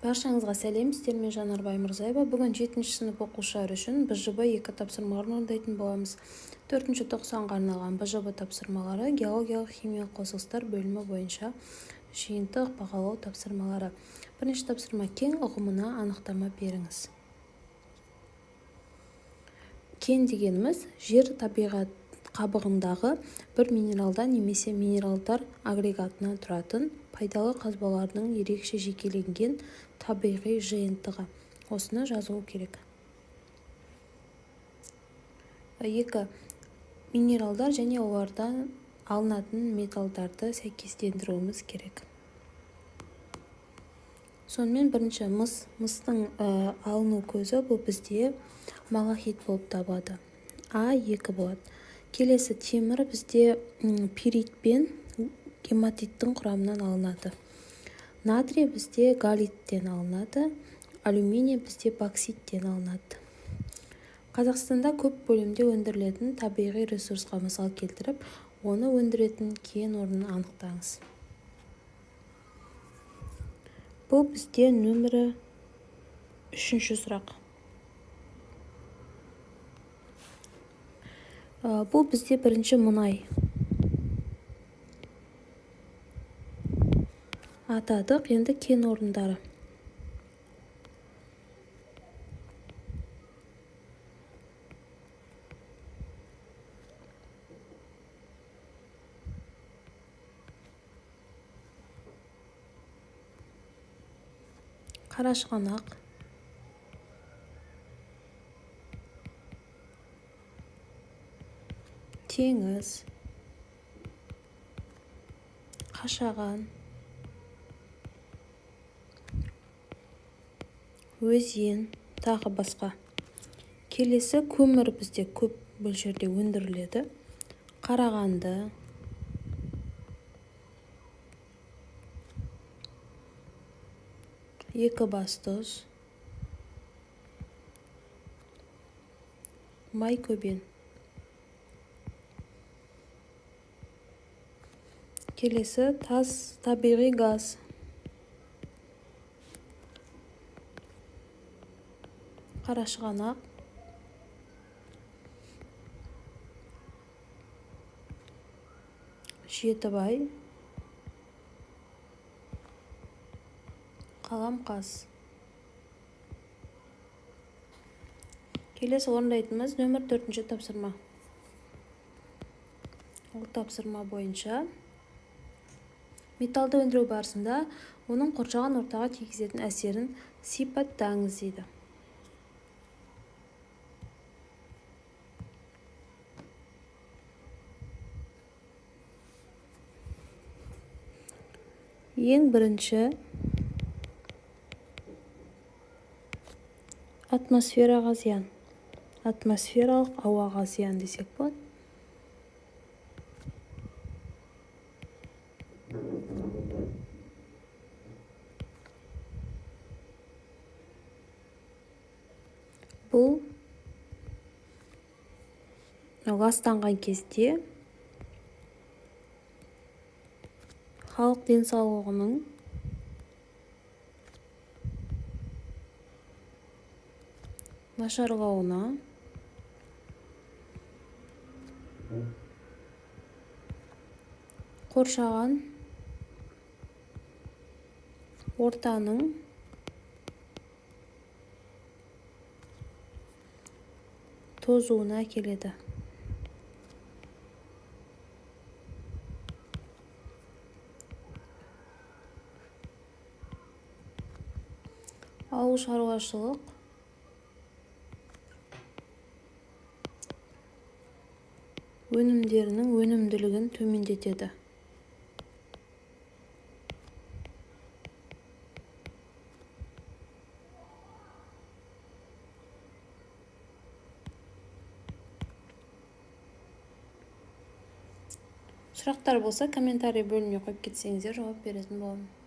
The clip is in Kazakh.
Баршаңызға сәлем, сіздермен Жанарбай Мырзаева. Бүгін 7-ші сынып оқушылары үшін БЖБ 2 тапсырмаларын орындайтын боламыз. 4-ші тоқсанға арналған БЖБ тапсырмалары геологиялық химиялық қосылыстар бөлімі бойынша жиынтық бағалау тапсырмалары. Бірінші тапсырма: кен ұғымына анықтама беріңіз. Кен дегеніміз жер табиғат қабығындағы бір минералдан немесе минералдар агрегатынан тұратын пайдалы қазбалардың ерекше жекеленген табиғи жиынтығы. Осыны жазу керек. 2. Минералдар және олардан алынатын металдарды сәйкестендіруіміз керек. Сонымен бірінші мыстың алыну көзі бұл бізде малахит болып табылады. А2 болады. Келесі темір бізде пирит пен гематиттің құрамынан алынады. Натрий бізде галиттен алынады. Алюминий бізде бокситтен алынады. Қазақстанда көп бөлімде өндірілетін табиғи ресурсқа мысал келтіріп, оны өндіретін кен орнын анықтаңыз. Бұл бізде нөмірі 3-ші сұрақ. Бұл бізде бірінші мұнай. Атадық, енді кен орындары. Қарашығанақ, теңіз, қашаған, өзен, тағы басқа. Келесі көмір бізде көп мөлшерде өндіріледі. Қарағанды, Екібастұз, Майкөбен. Келесі тас, табиғи газ. Қарашығанақ, Жетібай, Қаламқас. Келесі орындайтынымыз нөмір 4-ші тапсырма. Ол тапсырма бойынша металды өндіру барысында оның қоршаған ортаға тигізетін әсерін сипаттаңыз дейді. Ең бірінші атмосфераға зиян. Атмосфералық ауаға зиян десек болады. Бұл ластанған кезде халық денсаулығының нашарлауына қоршаған ортаның тозуына әкеледі. Ауыл шаруашылық өнімдерінің өнімділігін төмендетеді. Сұрақтар болса, комментарий бөліміне қойып кетсеңіздер, жауап беретін боламын.